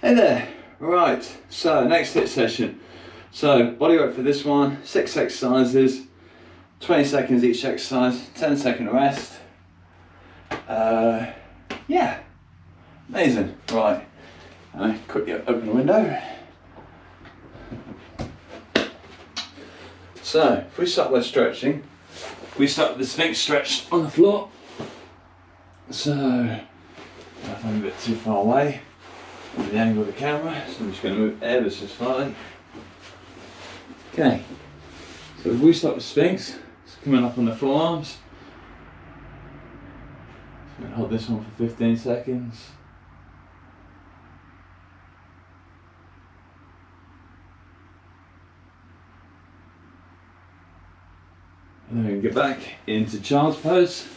Hey there, right, so next HIIT session. So body weight for this one, 6 exercises, 20 seconds each exercise, 10-second rest. Yeah, amazing. Right, quickly open the window. So if we start by stretching, we start with the Sphinx stretch on the floor. So if I'm a bit too far away with the angle of the camera, so I'm just going to move ever so slightly. Okay, so if we start with Sphinx, it's coming up on the forearms. I'm going to hold this one for 15 seconds. And then we can get back into child's pose.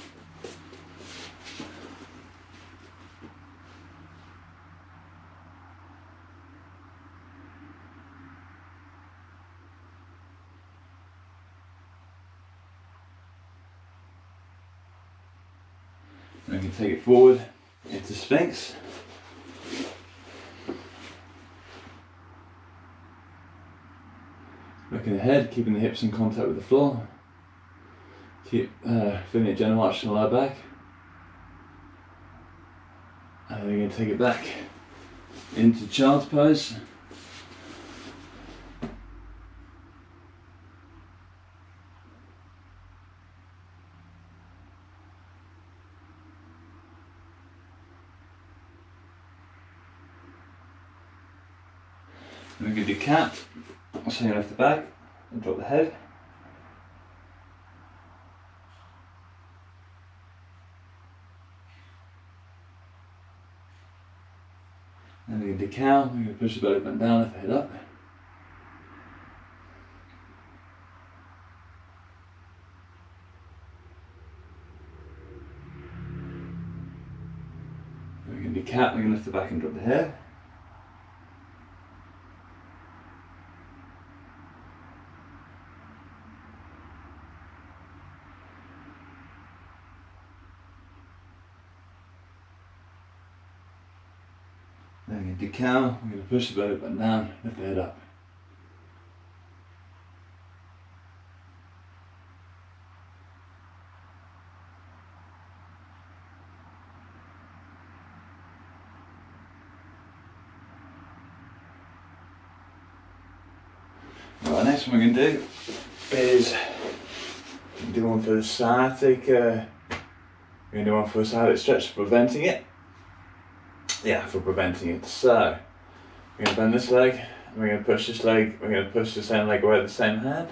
And we can take it forward into Sphinx. Looking ahead, keeping the hips in contact with the floor. Keep feeling it general arch in the lower back. And then we're going to take it back into child's pose. And we're going to do cat. So you lift the back and drop the head. And we're going to do cow. We're going to push the belly button down, lift the head up. We're going to do cat. We're going to lift the back and drop the head. Then we're going to do cow, we're going to push the belly button down, lift the head up. Right, next one we're going to do is do one for the sciatic. We're going to do one for a sciatic stretch for preventing it. Yeah, for preventing it. So we're going to bend this leg, and we're going to push this leg, we're going to push the same leg away with the same hand.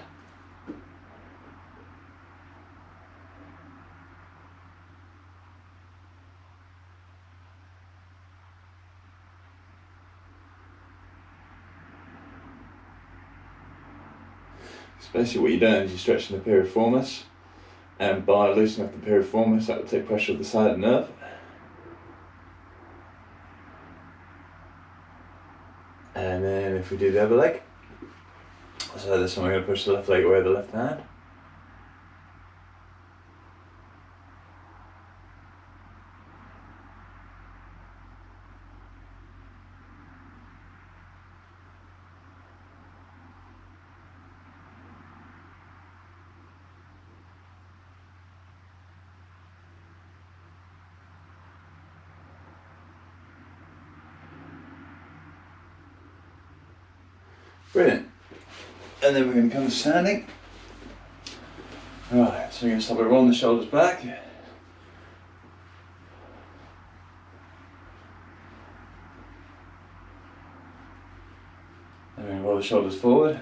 So basically what you're doing is you're stretching the piriformis, and by loosening up the piriformis that will take pressure off the sciatic nerve. And then if we do the other leg, so this one we're going to push the left leg away with the left hand. Brilliant. And then we're going to come to standing. Right, so we're going to start by rolling the shoulders back. Then we're going to roll the shoulders forward.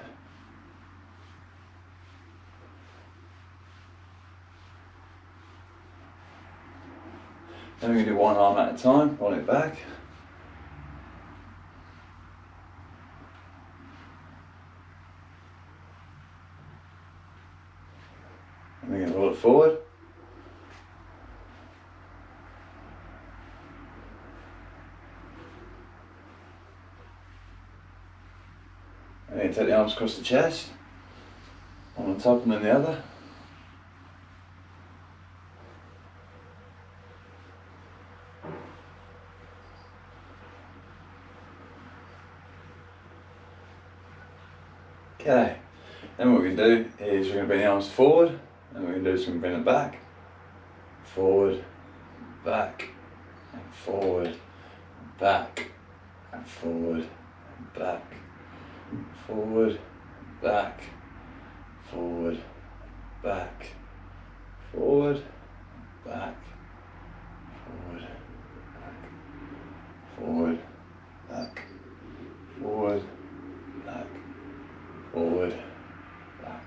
Then we're going to do one arm at a time, roll it back. And we're going to roll it forward. And then take the arms across the chest, one on top and then the other. Okay, then what we're going to do is we're going to bring the arms forward, and what we're going to do is we're going to bring them back, forward, back, and forward, back, and forward, and back, forward, back, forward, back, forward, back, forward, back, forward, back, forward, back, forward, back,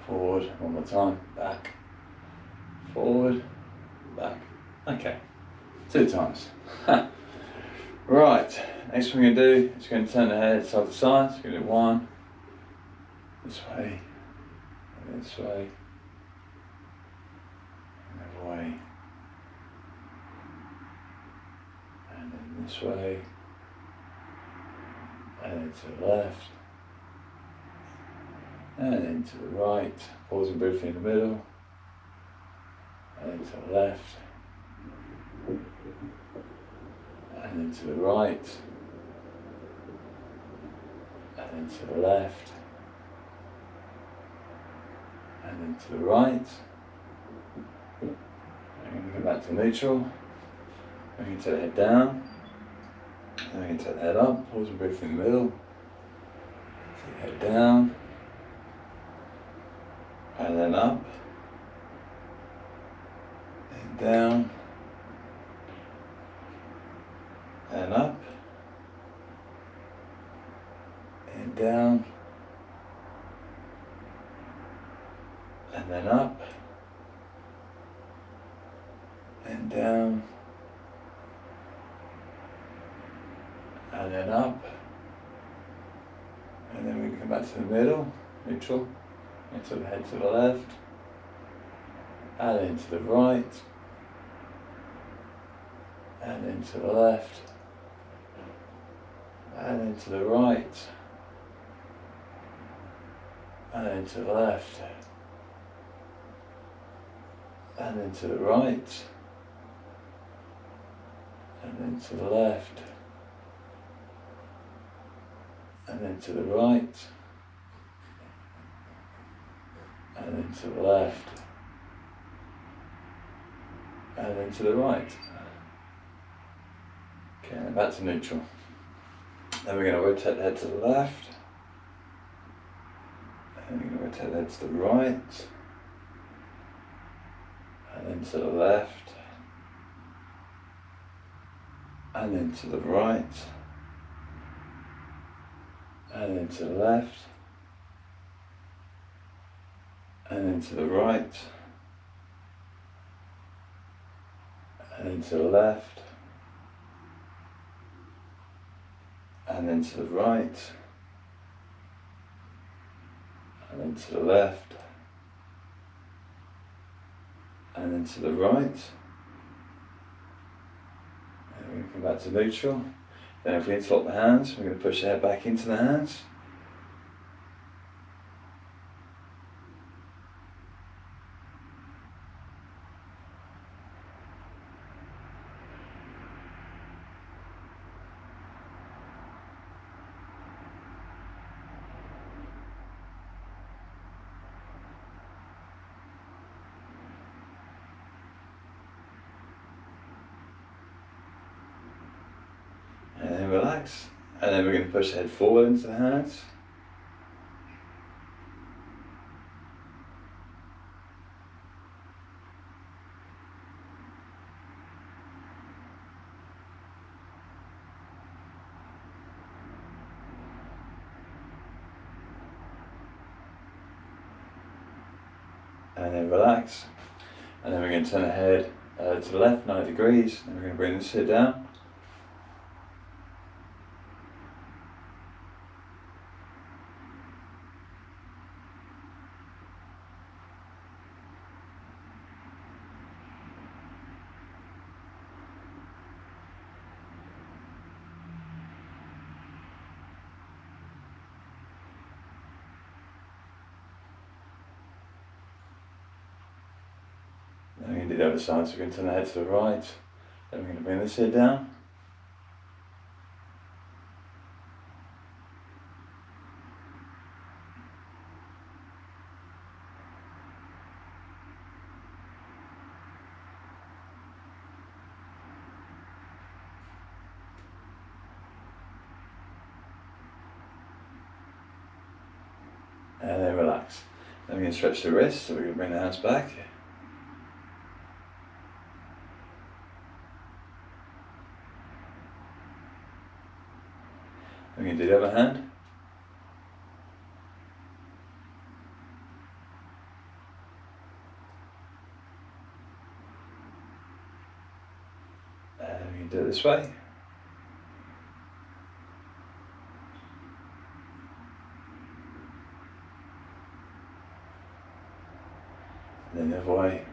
forward, one more time, back, forward, back. Okay, 2 times. Right, next what we're going to do is going to turn the head side to side. So we're going to do 1, this way, and this way, and the other way, and then this way, and then to the left, and then to the right, pausing briefly in the middle, and then to the left, and then to the right, and then to the left, and then to the right, and we're going to go back to neutral, we're going to take the head down, and we're going to take the head up, pausing briefly in the middle, take the head down, and then up, and down, and up, and down, and then up, and down, and then up, and then we can come back to the middle, neutral, into the head to the left, and then to the right, and then to the left, and then to the right, and then to the left, and then to the right, and then to the left, and then to the right, and then to the left, and then to the right. Okay, and back to neutral. Then we're going to rotate the head to the left, and we're going to rotate the head to the right, and then to the left, and then to the right, and then to the left, and then to the right, and then to the left, and then to the right, and then to the left, and then to the right, and we come back to neutral. Then if we interlock the hands, we're going to push the head back into the hands. And then relax, and then we're going to push the head forward into the hands. And then relax, and then we're going to turn the head to the left 90 degrees, and we're going to bring this head down. Then we're going to do the other side, so we're going to turn the head to the right, then we're going to bring this head down. and then relax. Then we're going to stretch the wrist, so we're going to bring the hands back. We're going to do the other hand. And we're going to do it this way. And then the other way.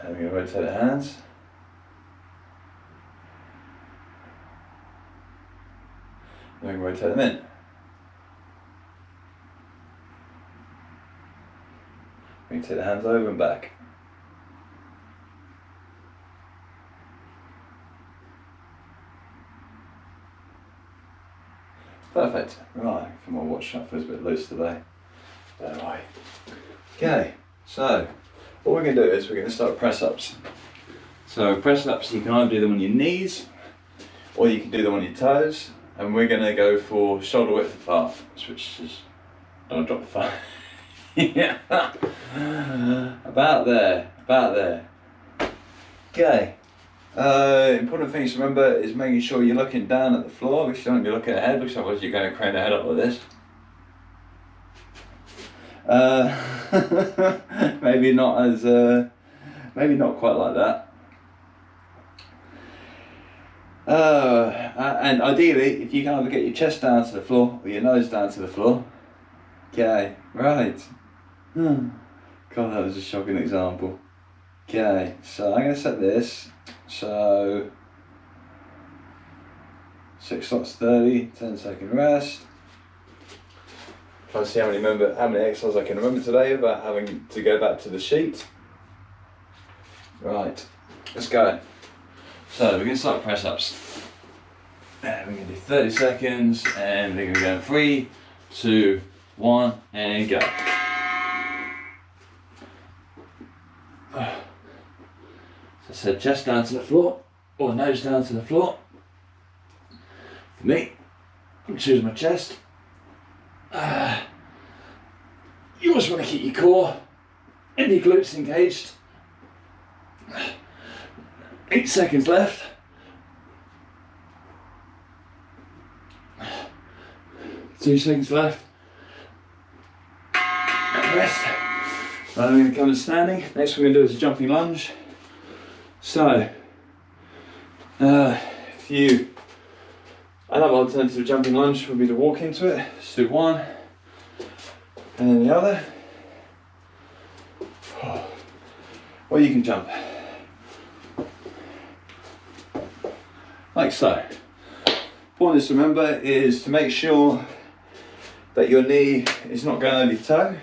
And we're going to rotate the hands. And we're going to rotate them in. We can take the hands over and back. Perfect. Right, for my watch strap feels a bit loose today. Anyway. Okay, so what we're going to do is we're going to start press ups. So press ups, you can either do them on your knees or you can do them on your toes, and we're going to go for shoulder width apart, which is, don't drop the phone. Yeah, about there. Okay. Important things to remember is making sure you're looking down at the floor, because you don't want to be looking ahead, because otherwise you're going to crane the head up like this. Maybe not quite like that. And ideally, if you can either get your chest down to the floor or your nose down to the floor. Okay, right. God, that was a shocking example. Okay, so I'm going to set this. So 6 slots 30, 10-second rest. Try to see how many exercises I can remember today without having to go back to the sheet. Right, let's go. So we're going to start press ups. And we're going to do 30 seconds, and we're going to go 3, 2, 1, and go. So chest down to the floor, or nose down to the floor. For me, I'm choosing my chest. You always want to keep your core and your glutes engaged. 8 seconds left. 2 seconds left. And rest. Right, I'm going to come to standing. Next we're going to do is a jumping lunge. So, another alternative to jumping lunge would be to walk into it. Let's do one, and then the other. Or you can jump. Like so. Important is to remember is to make sure that your knee is not going over your toe.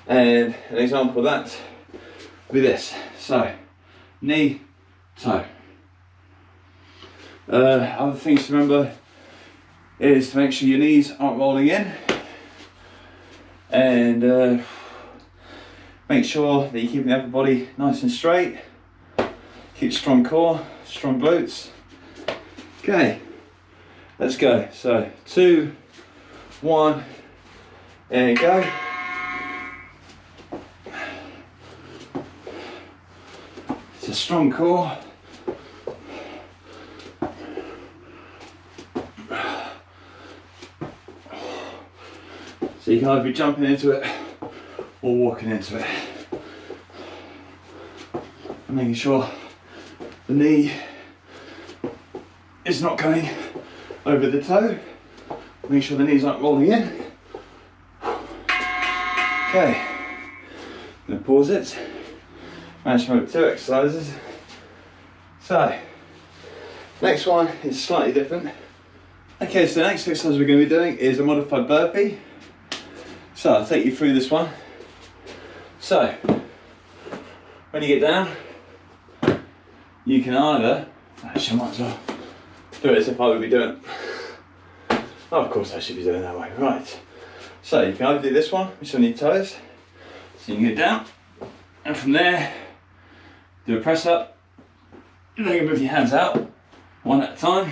And an example of that would be this. So, knee, toe. Other things to remember is to make sure your knees aren't rolling in, and make sure that you're keeping the upper body nice and straight. Keep strong core, strong glutes. Okay, let's go. So 2, 1, and go. It's a strong core. So you can either be jumping into it or walking into it. And making sure the knee is not going over the toe. Make sure the knees aren't rolling in. Okay, I'm going to pause it. Managed to remember 2 exercises. So, next one is slightly different. Okay, so the next exercise we're going to be doing is a modified burpee. So I'll take you through this one. So, when you get down, you can either, actually I might as well do it as if I would be doing it. Oh, of course I should be doing it that way, right. So you can either do this one, which is on your toes. So you can get down, and from there, Do a press up. Then you move your hands out, one at a time.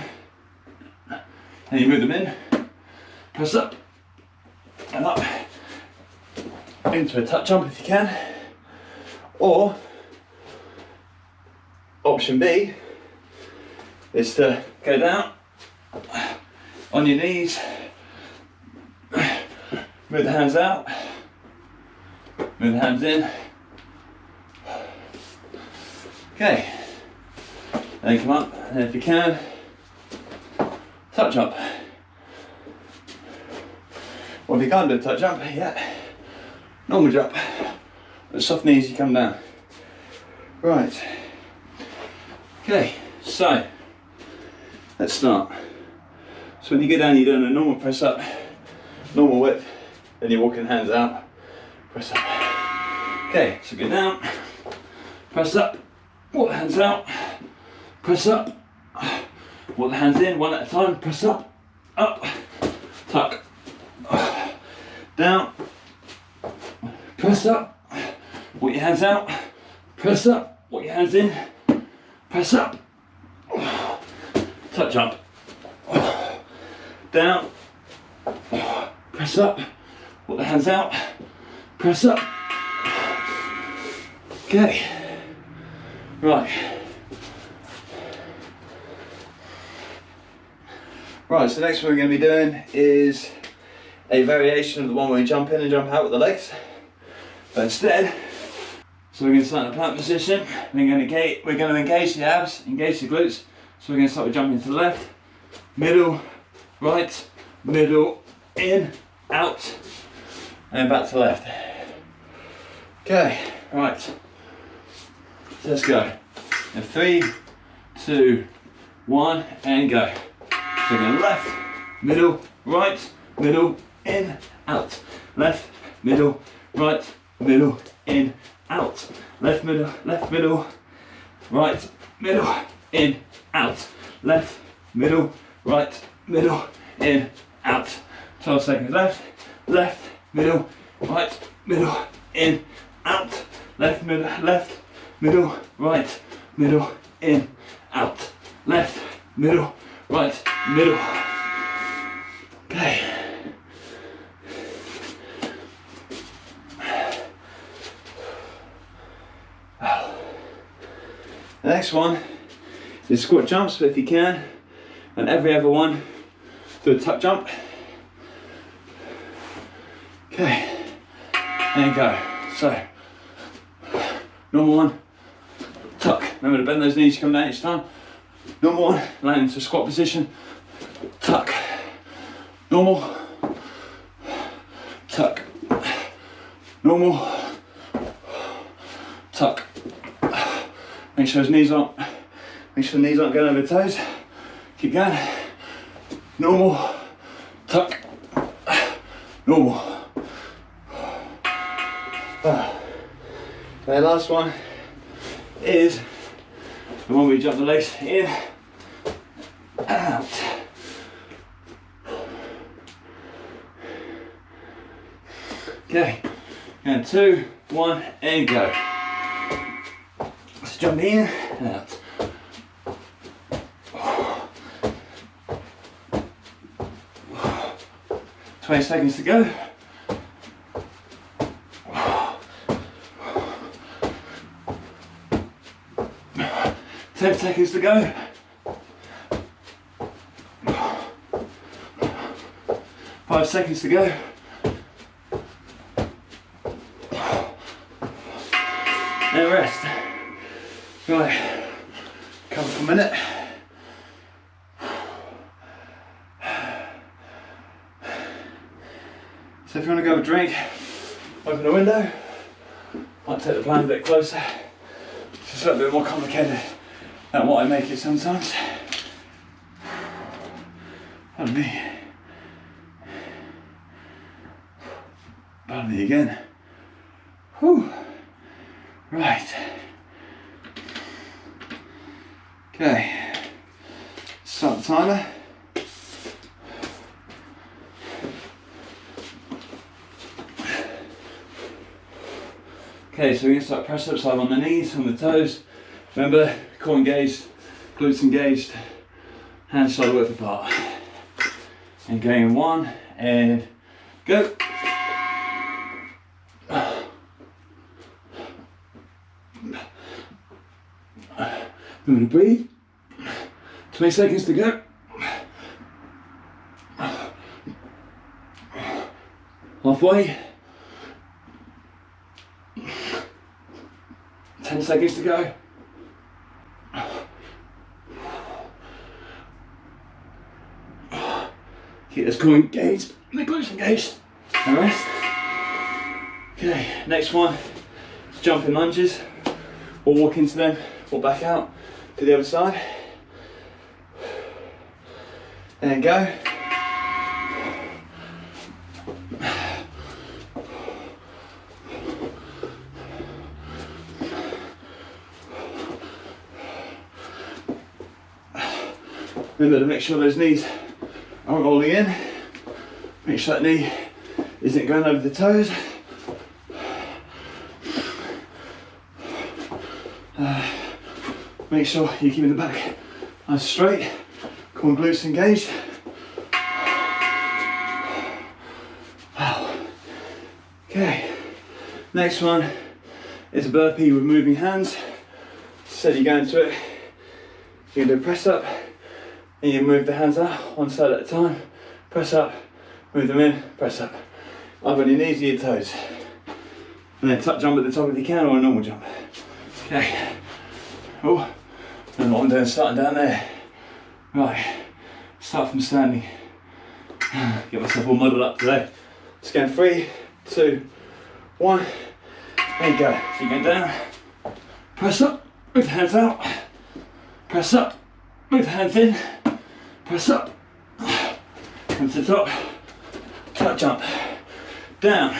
And you move them in. Press up and up. Into a tuck jump if you can. Or option B is to go down on your knees, move the hands out, move the hands in. Okay, then come up, and if you can, tuck jump. Or if you can't do a tuck jump, yeah, normal jump. With soft knees, you come down. Right. Okay, so let's start. So when you go down, you're doing a normal press up, normal width, then you're walking hands out, press up. Okay, so go down, press up, walk the hands out, press up, walk the hands in, one at a time, press up, tuck, down, press up, walk your hands out, press up, walk your hands in, press up, tuck jump, down, press up, walk the hands out, press up. Okay, right. Right, so next one we're going to be doing is a variation of the one where we jump in and jump out with the legs. But instead, so we're going to start in a plank position. We're going to engage the abs, engage the glutes. So we're going to start with jumping to the left, middle, right, middle, in, out, and back to the left. Okay, right. So let's go. And 3, 2, 1, and go. So we're going left, middle, right, middle, in, out. Left, middle, right, middle, in, out. Left, middle, right, middle, in, out. Left, middle, right, middle, in, out. 12 seconds left, middle, right, middle, in, out. Left, middle, right, middle, in, out. Left, middle, right, middle. Okay. The next one is squat jumps, but if you can, and every other one, do a tuck jump. Okay, and go. So, normal one, tuck. Remember to bend those knees, come down each time. Normal one, land into squat position, tuck. Normal, tuck. Normal, tuck. Make sure the knees aren't going over the toes. Keep going. Normal, tuck, normal. The last one is the one where we jump the legs in and out. Okay, and 2, 1, and go. Let's jump in and out. 20 seconds to go. Ten seconds to go. 5 seconds to go. And rest. Right, cover for a minute. So if you want to go have a drink, open the window. Might take the plan a bit closer. It's just a little bit more complicated than what I make it sometimes. Pardon me. Pardon me again. Whew. Right. Okay. Start the timer. Okay, so we're going to start press ups on the knees, on the toes, Remember, core engaged, glutes engaged, hands shoulder width apart. And going in 1 and go. Remember to breathe. 20 seconds to go. Halfway. 10 seconds to go. Keep this core engaged, the glutes engaged, and rest. Okay, next one is jumping lunges. We'll walk into them, walk back out to the other side. And go. Remember to make sure those knees aren't rolling in. Make sure that knee isn't going over the toes. Make sure you're keeping the back nice straight. Core and glutes engaged. Wow. Okay, next one is a burpee with moving hands. So you go into it, you can do a press up, and you move the hands out one side at a time. Press up, move them in, press up. Either on your knees or your toes. And then tuck jump at the top if you can, or a normal jump. Okay. Oh, and what I'm doing, starting down there. Right, start from standing. Get myself all muddled up today. Just going 3, 2, 1, and go. So you're going down, press up, move the hands out, press up, move the hands in, press up, come to the top, tuck jump, down,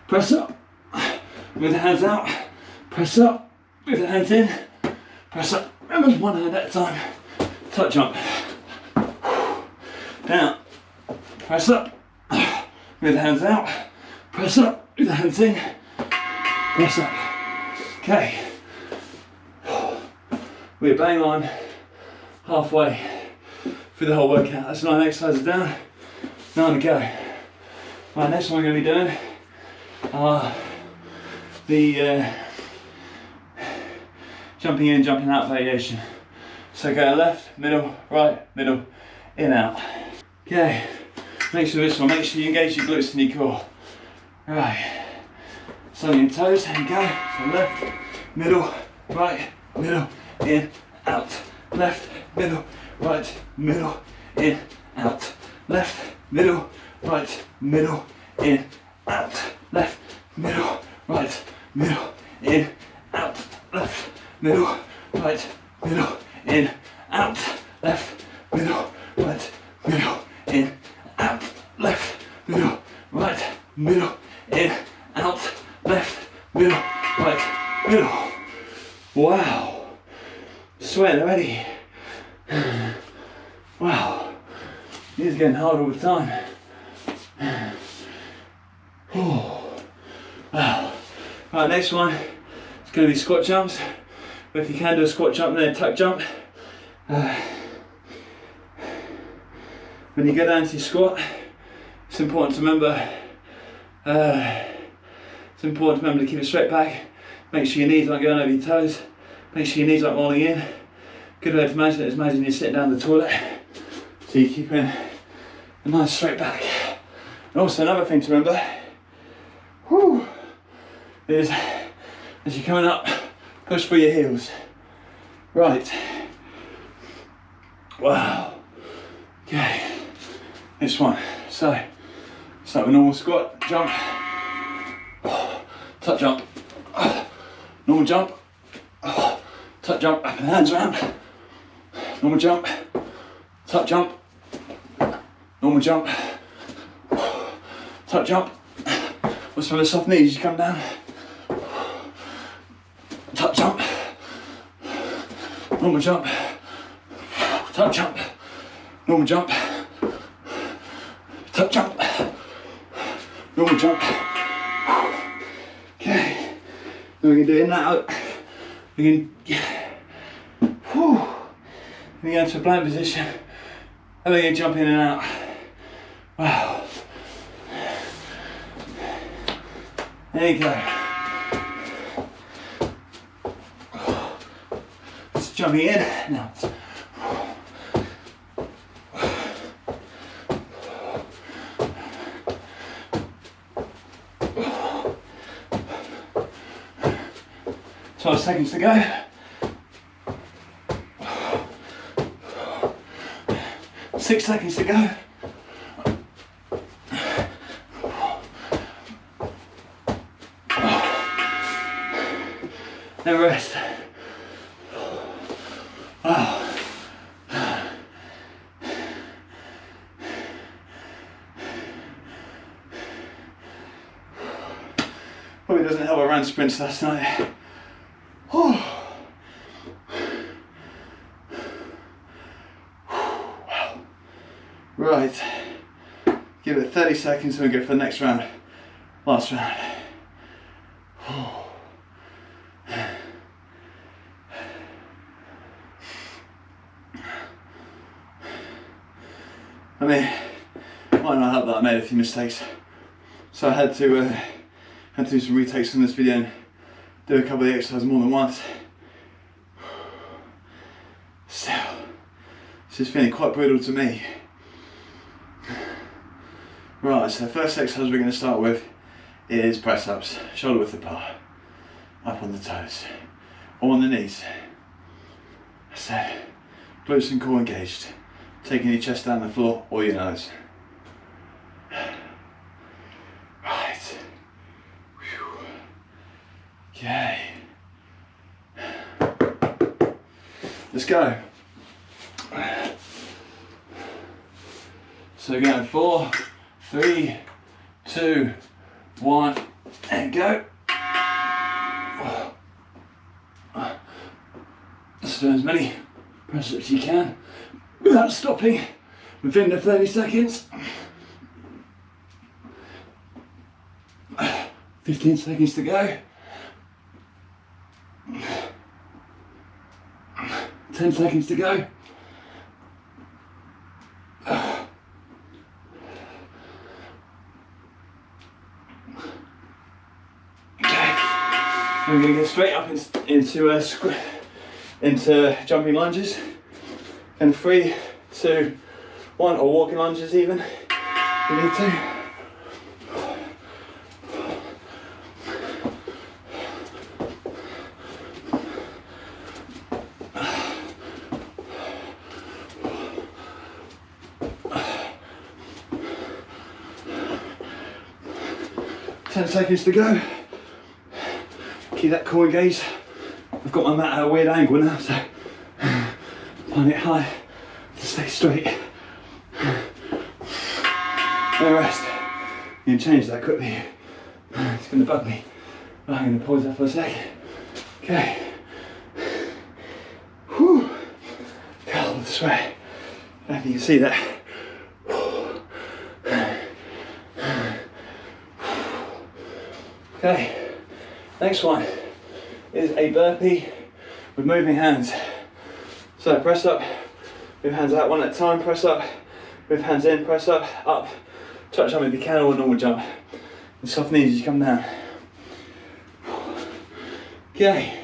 press up, move the hands out, press up, move the hands in, press up, remember one hand at a time, tuck jump, down, press up, move the hands out, press up, move the hands in, press up. Okay, we're bang on halfway through the whole workout. That's 9 exercises down, 9 to go. Right, next one I'm going to be doing are the jumping in, jumping out variation. So go left, middle, right, middle, in, out. Okay, make sure this one, make sure you engage your glutes and your core. Right, so on your toes, and go. So left, middle, right, middle, in, out. Left, middle, right, middle, in, out. Left, middle, right, middle, in, out. Left, middle, right, middle, in, out. Left, middle, right, middle, in, out. Left, middle, right, middle, in, out. Left, middle, right, middle, in, out. Left, middle, right, middle. Wow. Sweating already. Wow. These are getting harder all the time. Oh. Wow. Right, next one is going to be squat jumps. But if you can do a squat jump and then a tuck jump. When you go down to your squat, it's important to remember to keep it straight back. Make sure your knees aren't going over your toes. Make sure your knees aren't rolling in. Good way to imagine it is imagine you're sitting down the toilet. So you're keeping a nice straight back. And also another thing to remember, is as you're coming up, push through your heels. Right. Wow. Okay. Next one. So, start with normal squat, jump, tuck jump, normal jump, tuck jump, up and hands around, normal jump, tuck jump, normal jump, tuck jump. What's some of the soft knees? You come down, tuck jump, normal jump, tuck jump, normal jump, tuck jump, normal jump. Okay, then we can do in that out We can, whew, we go into a plank position, and we can jump in and out. Wow. There you go. Just jumping in, now. Twelve seconds to go. 6 seconds to go. Then rest. Wow. Probably doesn't help I ran sprints last night. Right, give it 30 seconds and we go for the next round, last round. I mean, might not help that I made a few mistakes, so I had to do some retakes on this video and do a couple of the exercises more than once. Still, this is feeling quite brutal to me. Right, so the first exercise we're going to start with is press ups, shoulder width apart, up on the toes, or on the knees. So, glutes and core engaged, taking your chest down the floor or your nose. Right, whew. Okay, let's go. So again, 4, 3, 2, 1, and go. Just do as many press-ups as you can without stopping within the 30 seconds. 15 seconds to go. 10 seconds to go. We're going to get straight up into jumping lunges, and 3, 2, 1, or walking lunges even, if you need to. Ten seconds to go. Keep that core engaged. I've got my mat at a weird angle now, so find it hard to stay straight. No rest. You can change that quickly. It's going to bug me. Right, I'm going to pause that for a sec. Okay. Whew. God, the sweat. I don't know if you can see that. Okay. Next one is a burpee with moving hands. So press up, move hands out one at a time, press up, move hands in, press up, touch jump if you can, or a normal jump. And soft knees as you come down. Okay,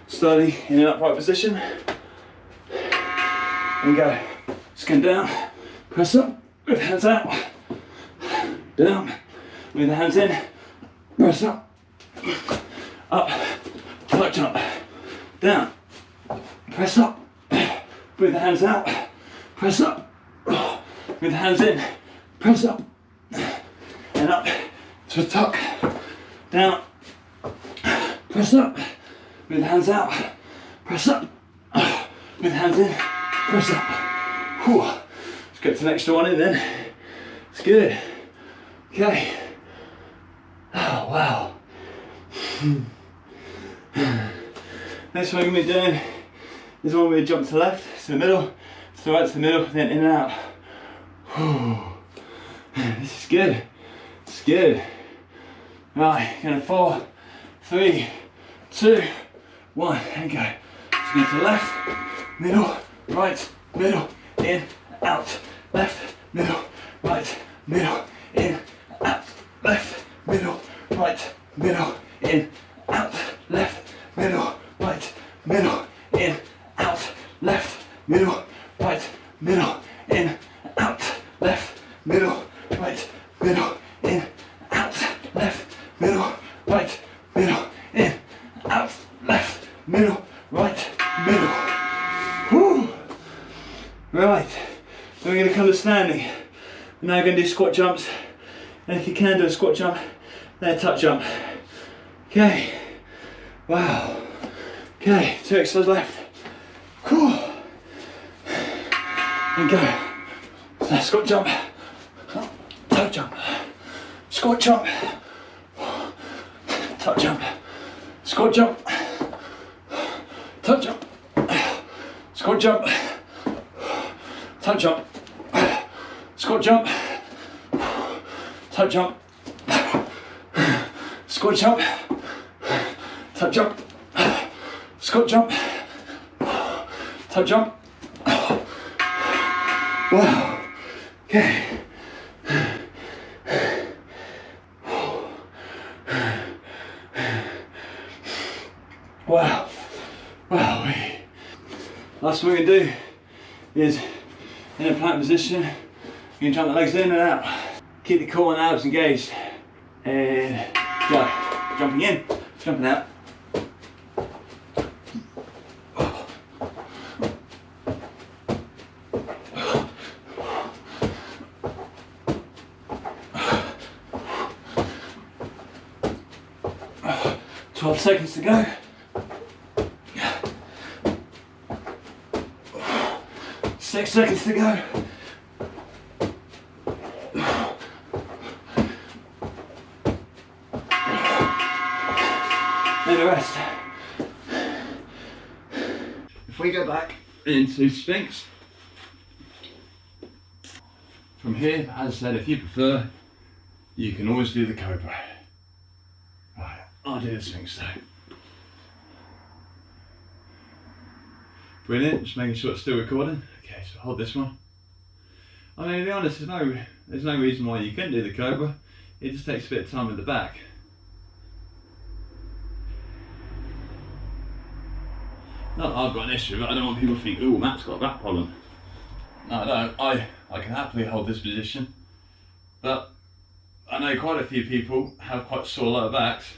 slowly in an upright position. And go, skin down, press up, move hands out, down, move the hands in, press up, touch up, down, press up, with the hands out, press up, with the hands in, press up, and up to a tuck, down, press up, with the hands out, press up, with the hands in, press up. Whew. Let's get to the extra one in then. It's good. Okay. Oh, wow. Next one we're going to be doing is one where we jump to the left, to the middle, to the right, to the middle, then in and out. Whew. This is good. It's good. Right, going to 4, 3, 2, 1, and go. So go to the left, middle, right, middle, in, out, left, middle, right, middle, in, out, left, middle, right, middle, in, out, left, middle, right, middle, in, out, left, middle, right, middle, in, out, left, middle, right, middle, in, out, left, middle, right, middle, in, out, left, middle, right, middle. Whew. Right, then we're going to come to standing. Now we're going to do squat jumps, and if you can do a squat jump, then a tuck jump. Okay, wow. Okay, 2 exercises left. Cool. And go. So squat jump, tuck jump, squat jump, tuck jump, squat jump, tuck jump, squat jump, tuck jump, squat jump, tuck jump, squat jump, tuck jump, squat jump, tuck jump. Wow. Okay. Wow. Wow. Last thing we're going to do is in a plank position, you can jump the legs in and out. Keep the core and abs engaged. And go. Jumping in, jumping out. Twelve seconds to go. 6 seconds to go. And a rest. If we go back into Sphinx, from here, as I said, if you prefer, you can always do the Cobra. Right, I'll do the Sphinx though. Brilliant, just making sure it's still recording. Okay, so hold this one. I mean, to be honest, there's no reason why you couldn't do the Cobra. It just takes a bit of time at the back. Not that I've got an issue with it. I don't want people to think, oh, Matt's got a back problem. No, I don't. I can happily hold this position. But I know quite a few people have quite sore lower backs.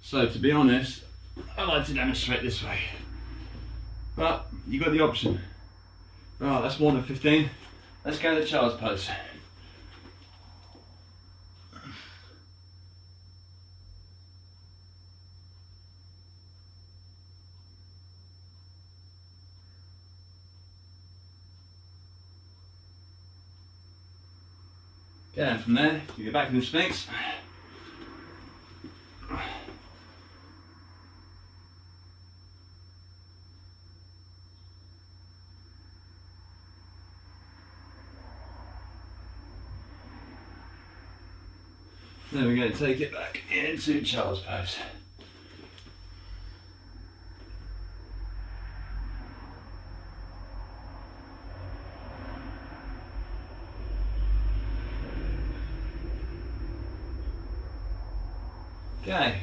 So to be honest, I like to demonstrate this way. But you've got the option. Right, that's more than 15. Let's go to the child's pose. Okay, and from there, you go back in the Sphinx. Then we're going to take it back into child's pose. Okay,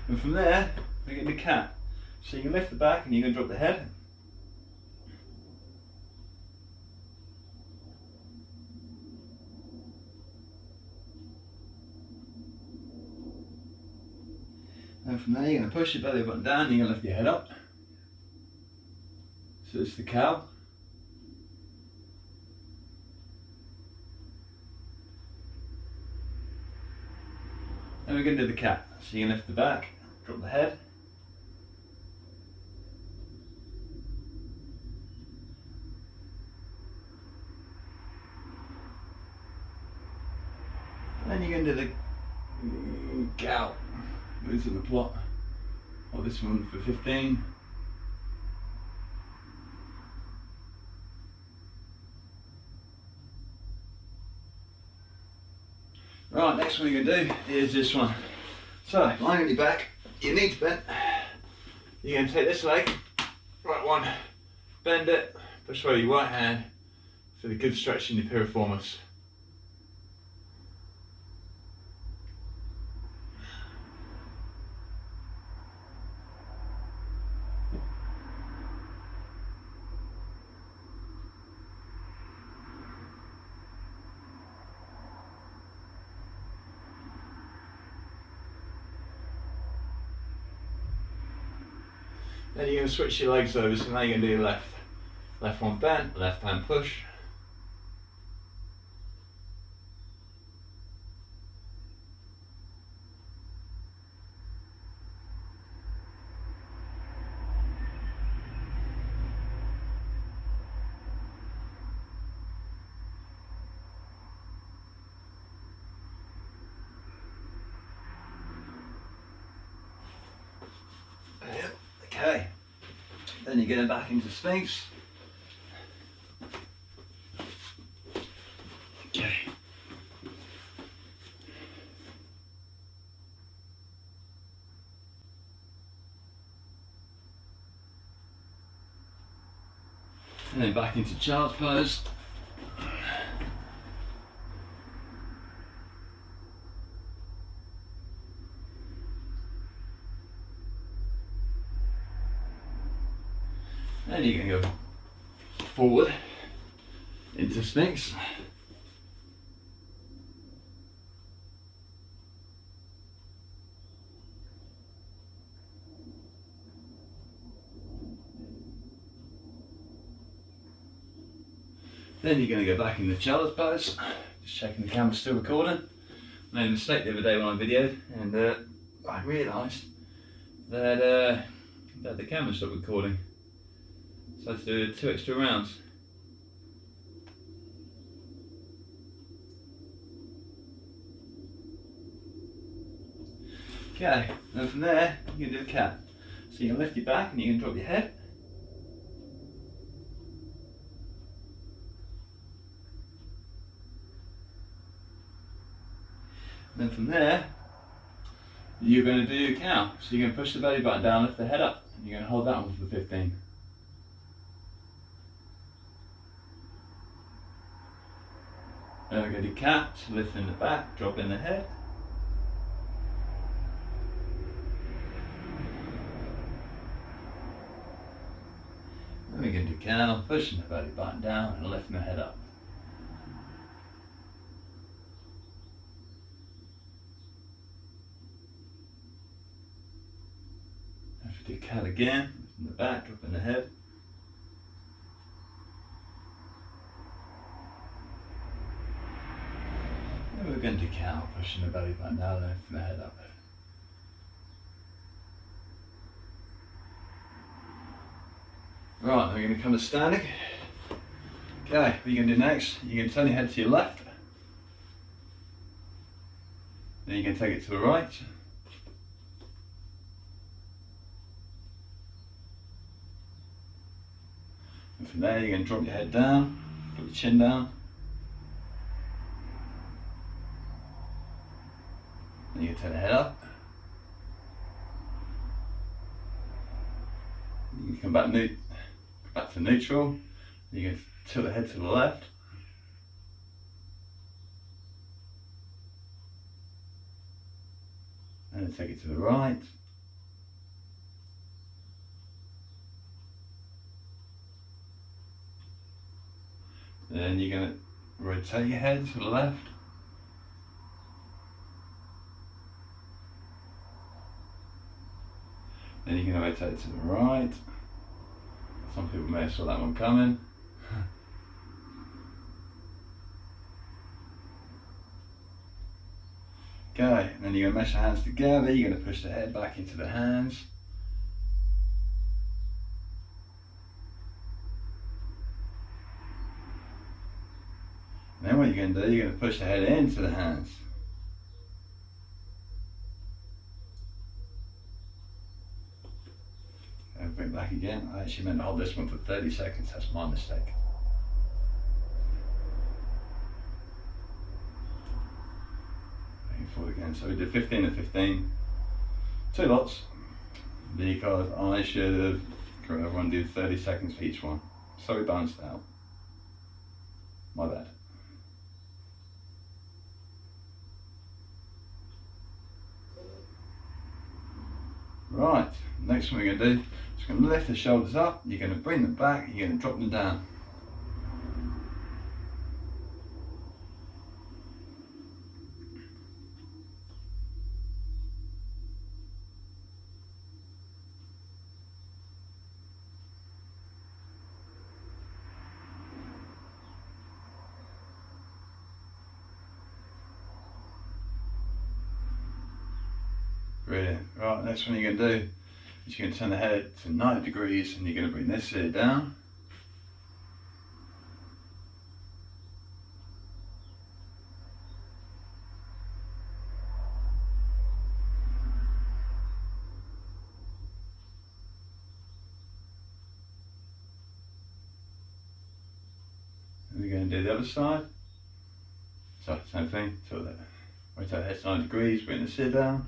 and from there we get the cat. So you can lift the back and you can drop the head. And from there you're going to push your belly button down and you're going to lift your head up. So it's the cow. And we're going to do the cat. So you can lift the back, drop the head. And then you're going to do the cow. These are the plot. Oh, this one for 15. Right, next one you're going to do is this one. So, lying on your back, your knees bent, You're going to take this leg, right one, bend it, push away your right hand for the good stretch in your piriformis. Then you're going to switch your legs over, so now you're going to do your left one bend, left hand push. Okay, then you're getting back into Sphinx. Okay. And then back into child's pose. Then you're going to go forward into Sphinx. Then you're going to go back in the child's pose. Just checking the camera's still recording. I made a mistake the other day when I videoed, and I realised that the camera stopped recording. So I had to do 2 extra rounds. Okay, and from there you can do the cat. So you can lift your back and you can drop your head. And then from there, you're going to do cow. So you're going to push the belly button down, lift the head up, and you're going to hold that one for 15. Then we're going to do cat, so lifting the back, dropping the head. Then we're going to do cow, pushing the belly button down and lifting the head up. Then we do cat again, lifting the back, dropping the head. Then we're going to do cow, pushing the belly button down and lifting the head up. Right, we're going to come to standing. Okay, what you're going to do next, you're going to turn your head to your left. Then you're going to take it to the right. And from there you're going to drop your head down, drop your chin down. Then you're going to turn the head up. You can come back to neutral. You can tilt the head to the left. And then take it to the right. Then you're going to rotate your head to the left. Then you're going to rotate it to the right. Some people may have saw that one coming. Okay, and then you're going to mesh the hands together. You're going to push the head back into the hands. And then what you're going to do, you're going to push the head into the hands. And bring it back again. I actually meant to hold this one for 30 seconds, that's my mistake. Bring it forward again. So we did 15 and 15. 2 lots. because I should have got everyone do 30 seconds for each one. So we balanced out. My bad. Right, next one we're going to do, just going to lift the shoulders up, you're going to bring them back, you're going to drop them down. Brilliant. Right, next one you're going to do is you're going to turn the head to 90 degrees and you're going to bring this ear down. And we're going to do the other side. So, same thing, so that rotate the head to 90 degrees, bring the ear down.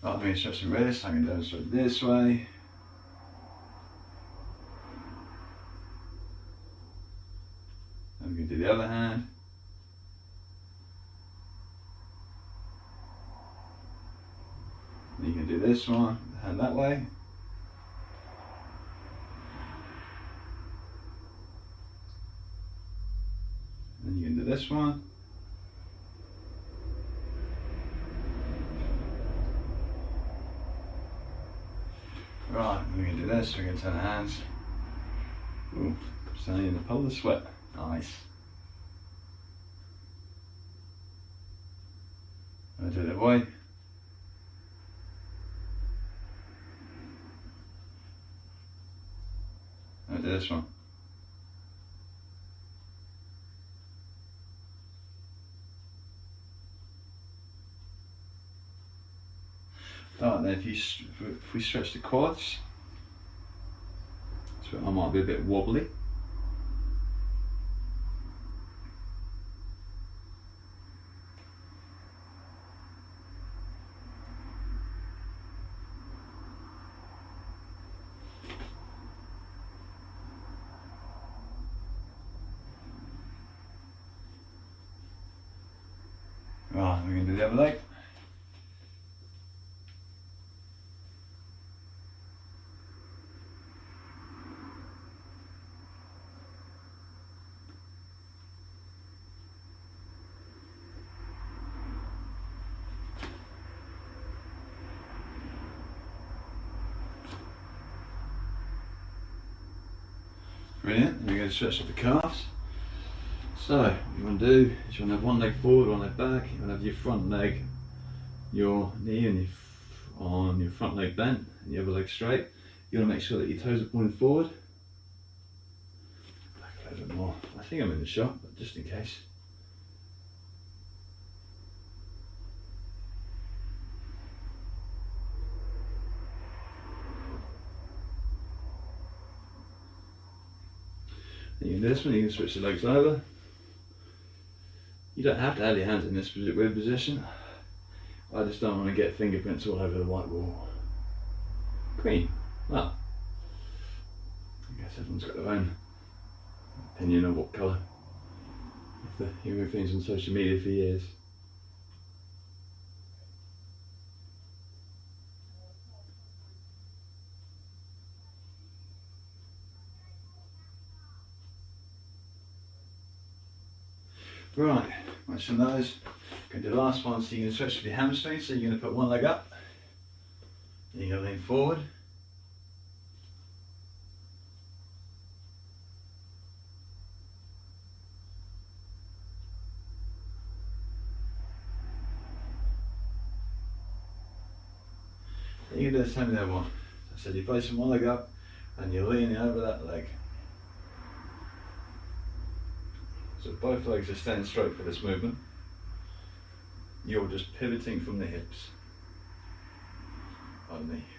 Right, I'm going to stretch the wrist, I'm going to demonstrate this way. I'm going to do the other hand. And you can do this one, the hand that way. And you can do this one. Right, we're going to do this, we're going to turn the hands. Ooh, standing in the puddle of sweat. Nice. I'm going to do it that way. I'm going to do this one. Right, then if we stretch the quads, so I might be a bit wobbly. Right, we're going to do the other leg. Brilliant, we're going to stretch up the calves. So, what you want to do is you want to have one leg forward, one leg back. You want to have your front leg, your knee and on your front leg bent and your other leg straight. You want to make sure that your toes are pointing forward. Back a little bit more. I think I'm in the shot, but just in case. And you can do this one, you can switch the legs over. You don't have to have your hands in this weird position. I just don't want to get fingerprints all over the white wall. Green. Well, I guess everyone's got their own opinion of what colour. If they're hearing things on social media for years. Right, watch some of those. Going to do the last one, so you're going to stretch with your hamstrings. So you're going to put one leg up, then you're going to lean forward. Then you can do the same with the other one. So I said you're placing one leg up and you're leaning over that leg. So both legs are staying straight for this movement. You're just pivoting from the hips. Pardon me.